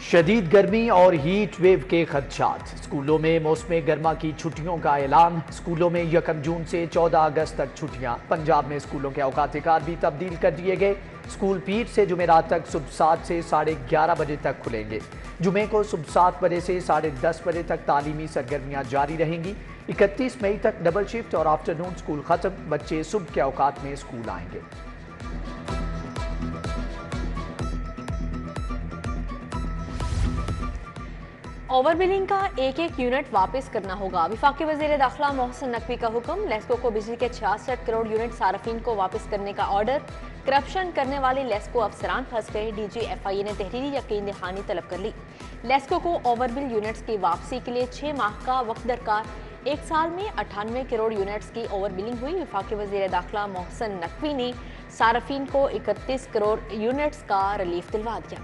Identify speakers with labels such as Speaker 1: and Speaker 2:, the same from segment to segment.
Speaker 1: शदीद गर्मी और हीट वेव के खदशात। स्कूलों में मौसम गर्मा की छुट्टियों का ऐलान। स्कूलों में 1 जून से 14 अगस्त तक छुट्टियां। पंजाब में स्कूलों के औकात कार भी तब्दील कर दिए गए। स्कूल पीर से जुमेरात तक सुबह 7 से 11:30 बजे तक खुलेंगे। जुमे को सुबह 7 बजे से 10:30 बजे तक तालीमी सरगर्मियां जारी रहेंगी। 31 मई तक डबल शिफ्ट और आफ्टरनून स्कूल खत्म। बच्चे सुबह के औकात में स्कूल आएंगे।
Speaker 2: ओवर बिलिंग का एक यूनिट वापस करना होगा। वफाकी वज़ीर दाखिला मोहसिन नकवी का हुक्म। लेस्को को बिजली के 66 करोड़ यूनिट सार्फिन को वापस करने का ऑर्डर। करप्शन करने वाले लेस्को अफसरान फंस गए। DG FIA ने तहरीरी यकीन दहानी तलब कर ली। लेस्को को ओवर बिल यूनिट्स की वापसी के लिए 6 माह का वक्त दरकार। 1 साल में 98 करोड़ यूनिट्स की ओवर बिलिंग हुई। वफाकी वज़ीर दाखिला मोहसिन नकवी ने सार्फिन को 31 करोड़ यूनिट्स का रिलीफ दिलवा दिया।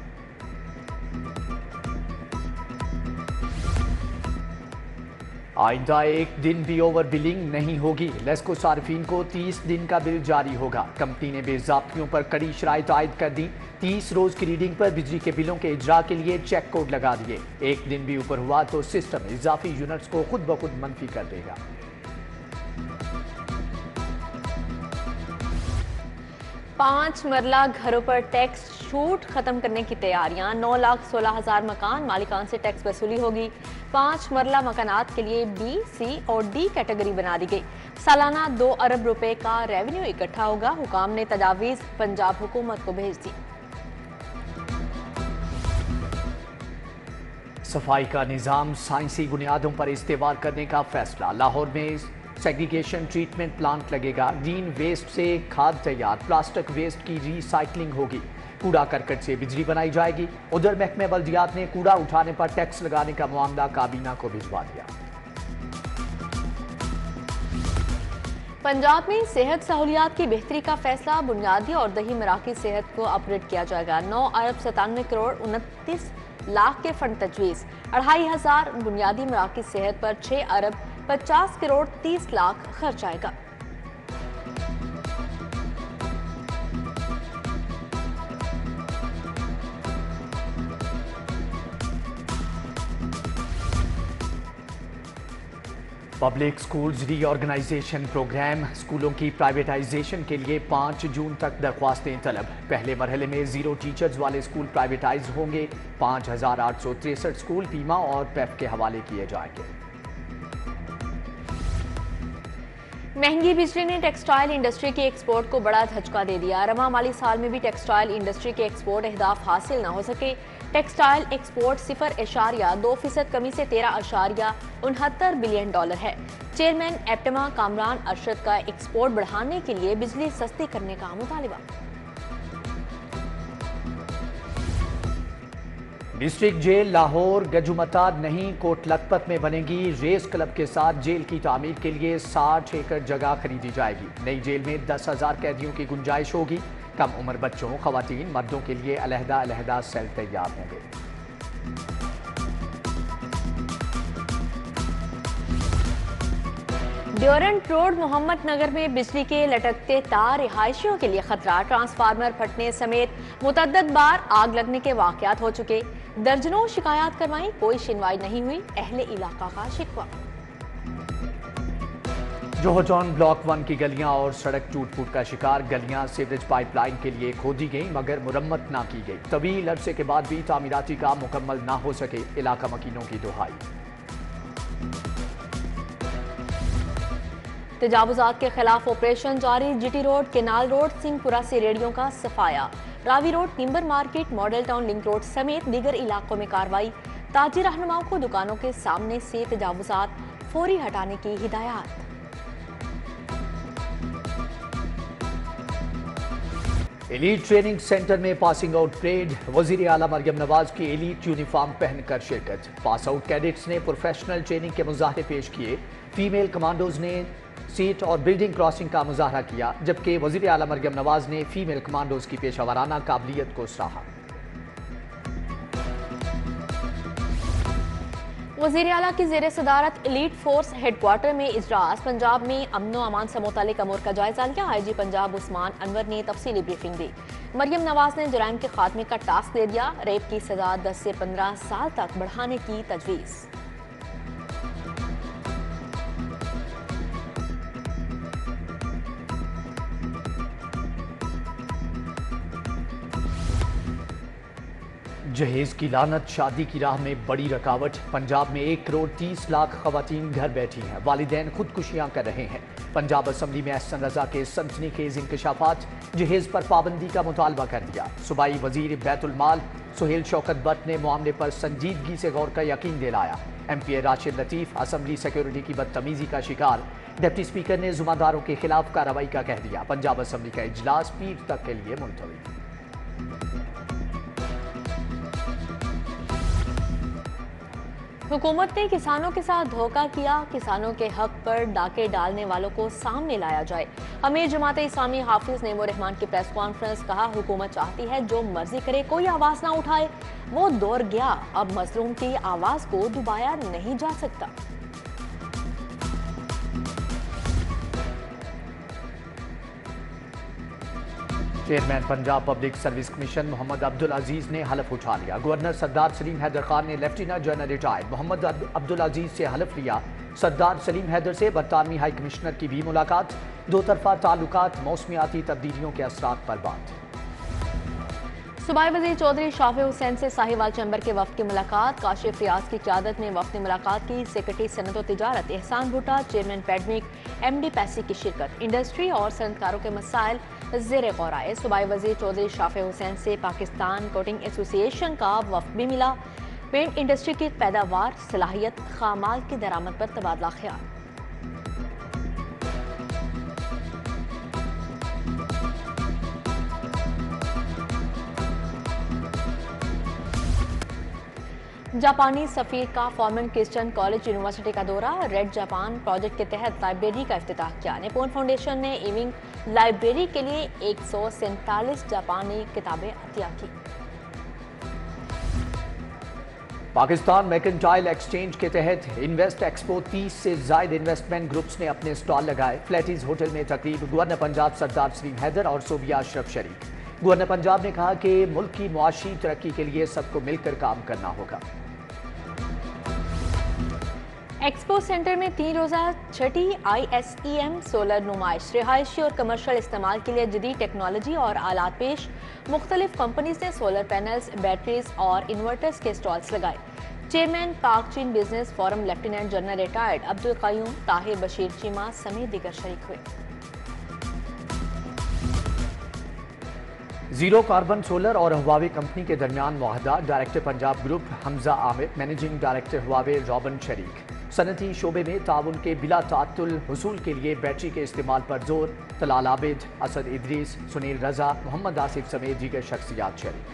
Speaker 1: आइंदा एक दिन भी ओवर बिलिंग नहीं होगी। लेस्को सार्फिन को 30 दिन का बिल जारी होगा। कंपनी ने बेज़ाब्तियों पर कड़ी शराइत आयद कर दी। 30 रोज की रीडिंग पर बिजली के बिलों के इजरा के लिए चेक कोड लगा दिए। एक दिन भी ऊपर हुआ तो सिस्टम इजाफी यूनिट्स को खुद ब खुद मनफी कर देगा।
Speaker 2: 5 मरला घरों पर टैक्स छूट खत्म करने की तैयारियां। 9,16,000 मकान मालिकान से टैक्स वसूली होगी। 5 मरला मकानात के लिए B, C और D कैटेगरी बना दी गई। सालाना 2 अरब रुपए का रेवेन्यू इकट्ठा होगा। हुकाम ने तजावीज पंजाब हुकूमत को भेज दी।
Speaker 1: सफाई का निजाम साइंसी बुनियादों पर इस्तेमाल करने का फैसला। लाहौर में सेग्रीगेशन ट्रीटमेंट प्लांट लगेगा। ग्रीन वेस्ट से खाद तैयार। प्लास्टिक वेस्ट की रिसाइकलिंग होगी। कूड़ा करकट से बिजली बनाई जाएगी। उधर महकमे बल्दियात ने कूड़ा उठाने पर टैक्स लगाने का मामला काबीना को भिजवा दिया।
Speaker 2: पंजाब में सेहत सहूलियात की बेहतरी का फैसला। बुनियादी और दही मराकज़ सेहत को अपग्रेड किया जाएगा। 9 अरब 97 करोड़ 29 लाख के फंड तजवीज़। 2,500 बुनियादी मराकज़ सेहत पर 6 अरब 50 करोड़ 30 लाख खर्च आएगा।
Speaker 1: Public schools reorganisation programme. स्कूलों की प्राइवेटाइजेशन के लिए 5 जून तक दरख्वास्तें तलब। पहले मरहले में 0 टीचर्स वाले स्कूल प्राइवेटाइज होंगे। 5,863 स्कूल पीमा और पेफ के हवाले किए जाएंगे।
Speaker 2: महंगी बिजली ने टेक्सटाइल इंडस्ट्री की एक्सपोर्ट को बड़ा झटका दे दिया। रवा माली साल में भी टेक्सटाइल इंडस्ट्री के एक्सपोर्ट अहदाफ हासिल न हो सके। टेक्सटाइल एक्सपोर्ट 0.2% कमी से 13.69 बिलियन डॉलर है। चेयरमैन एप्टमा कामरान अरशद का एक्सपोर्ट बढ़ाने के लिए बिजली सस्ती करने का मुतालिबा।
Speaker 1: डिस्ट्रिक्ट जेल लाहौर गजुमता नहीं कोट लखपत में बनेगी। रेस क्लब के साथ जेल की तामीर के लिए 60 एकड़ जगह खरीदी जाएगी। नई जेल में 10,000 कैदियों की गुंजाइश होगी। कम उम्र बच्चों, खवातीन, मर्दों के लिए अलहदा सेल तैयार होंगे।
Speaker 2: ड्यूरेंट रोड मोहम्मद नगर में बिजली के लटकते तार रिहायशियों के लिए खतरा। ट्रांसफार्मर फटने समेत मुतअद्दिद बार आग लगने के वाकयात हो चुके। दर्जनों शिकायत करवाई, कोई सुनवाई नहीं हुई। अहले इलाका का शिकवा।
Speaker 1: जोहर ब्लॉक 1 की गलियां और सड़क टूट फूट का शिकार। गलियां सीवरेज पाइपलाइन के लिए खोदी गई मगर मुरम्मत ना की गई। तवील अरसे के बाद भी तामीराती काम मुकम्मल ना हो सके। इलाका मकीनों की दुहाई।
Speaker 2: तजावुजात के खिलाफ ऑपरेशन जारी। GT road, canal road, Singhpura से रेडियो का सफाया। Ravi road, timber market, model town link road समेत दीगर इलाकों में कार्रवाई। ताजी रहनुमाओं को दुकानों के सामने से तजावुजात फौरी हटाने की हिदायत।
Speaker 1: एलीट ट्रेनिंग सेंटर में पासिंग आउट परेड। वजीर आला मरियम नवाज की एलीट यूनिफॉर्म पहनकर शिरकत। पास आउट कैडेट्स ने प्रोफेशनल ट्रेनिंग के मुजाहरे पेश किए। फीमेल कमांडोज ने सीट और बिल्डिंग क्रॉसिंग का मुजाहरा किया, जबकि वजीर आला मरियम नवाज ने फीमेल कमांडोज की पेशावराना काबिलियत को सराहा।
Speaker 2: वज़ीर आला की ज़ेर सदारत एलीट फोर्स हेडक्वार्टर में इजलास। पंजाब में अमनो अमान से मुतालिक अमूर का जायजा लिया। IG पंजाब उस्मान अनवर ने तफसीली ब्रीफिंग दी। मरियम नवाज ने जुराइम के खात्मे का टास्क दे दिया। रेप की सजा 10 से 15 साल तक बढ़ाने की तजवीज़।
Speaker 1: जहेज की लानत, शादी की राह में बड़ी रुकावट। पंजाब में 1 करोड़ 30 लाख खवातीन घर बैठी हैं। वालिदैन खुदकुशियां कर रहे हैं। पंजाब असम्बली में एहसन रजा के सनसनीखेज इंकशाफात। जहेज पर पाबंदी का मुतालबा कर दिया। सूबाई वजीर बैतुल माल सुहेल शौकत भट्ट ने मामले पर संजीदगी से गौर का यकीन दिलाया। MP Rashid Latif assembly security की बदतमीजी का शिकार। डिप्टी स्पीकर ने जुम्मेदारों के खिलाफ कार्रवाई का कह दिया। पंजाब असम्बली का इजलास पीर तक के लिए मुलतवी।
Speaker 2: हुकूमत ने किसानों के साथ धोखा किया। किसानों के हक पर डाके डालने वालों को सामने लाया जाए। अमीर जमात इस्लामी हाफिज नेमो रहमान की प्रेस कॉन्फ्रेंस। कहा, हुकूमत चाहती है जो मर्जी करे, कोई आवाज ना उठाए। वो दौर गया, अब मजलूम की आवाज को दबाया नहीं जा सकता।
Speaker 1: Chairman Punjab public service commission Mohammad Abdul Aziz ने हलफ उठा लिया। गवर्नर सरदार सलीम हैदर खान ने lieutenant general retired Mohammad Abdul Aziz से हलफ लिया। सरदार सलीम हैदर से बरतानवी हाई कमिश्नर की भी मुलाकात। दो तरफा ताल्लुकात, मौसमियाती तब्दीलियों के असरात पर बात।
Speaker 2: सूबाई वज़ीर चौधरी शाफी हुसैन से साहिवाल चैम्बर के वफ्द की मुलाकात। काशिफ रियाज की क़यादत में वफ्द ने मुलाकात की। सेक्रेटरी सनत व तिजारत एहसान भुट्टा, चेयरमैन पैडमिक, MD पैसी की शिरकत। इंडस्ट्री और सनतकारों के मसाइल ज़ेर गौर आए। सूबाई वज़ीर चौधरी शाफी हुसैन से पाकिस्तान कोटिंग एसोसिएशन का वफ्द भी मिला। पेंट इंडस्ट्री की पैदावार, सलाहियत, खामाल की दरामद पर तबादला ख्याल। जापानी सफीर का फॉर्मन क्रिश्चियन कॉलेज यूनिवर्सिटी का दौरा। रेड जापान प्रोजेक्ट के तहत लाइब्रेरी का इफ्तिताह किया। नेपोन फाउंडेशन ने इविंग लाइब्रेरी के लिए 147 जापानी किताबें अतिया की।
Speaker 1: पाकिस्तान मैकेंटाइल एक्सचेंज के तहत इन्वेस्ट एक्सपो 30 से जायद इन्वेस्टमेंट ग्रुप्स ने अपने स्टॉल लगाए। फ्लैटीज होटल में तकरीब। गवर्नर पंजाब सरदार सलीम हैदर और सोबिया अशरफ शरीक। गवर्नर पंजाब ने कहा कि मुल्क की मुआशी तरक्की के लिए सबको मिलकर काम करना होगा।
Speaker 2: एक्सपो सेंटर में 3 रोज़ा छठी ISEM सोलर नुमाइश। रिहायशी और कमर्शियल इस्तेमाल के लिए जदीद टेक्नोलॉजी और आलात पेश। मुख्तलिफ कंपनीज ने सोलर पैनल्स, बैटरीज और इन्वर्टर्स के स्टॉल्स लगाए। चेयरमैन पाक चीन business forum lieutenant general retired Abdul Qayyum, Tahir Bashir Cheema समेत दीगर शरीक हुए।
Speaker 1: जीरो कार्बन सोलर और हुआवे कंपनी के दरमियान मुआहदा। Director Punjab group Hamza Amir, managing director Huawei रॉबन शरीक। सनती शोबे में ताउन के बिला तातुल हुसूल के लिए बैटरी के इस्तेमाल पर जोर। तलाल आबिद, असद इदरीस, सुनील रजा, मोहम्मद आसिफ समेत दीगर शख्सियात शरीक।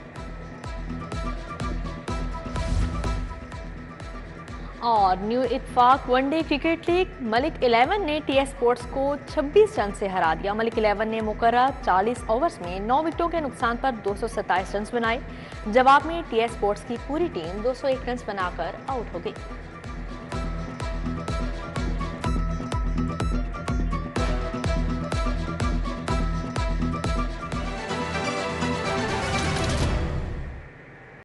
Speaker 2: और न्यू इत्तेफाक वनडे क्रिकेट लीग। मलिक 11 ने TS स्पोर्ट्स को 26 रन से हरा दिया। मलिक 11 ने मुकर्रर 40 ओवर्स में 9 विकेटों के नुकसान पर 227 रन बनाए। जवाब में TS स्पोर्ट्स की पूरी टीम 201 रन बनाकर आउट हो गई।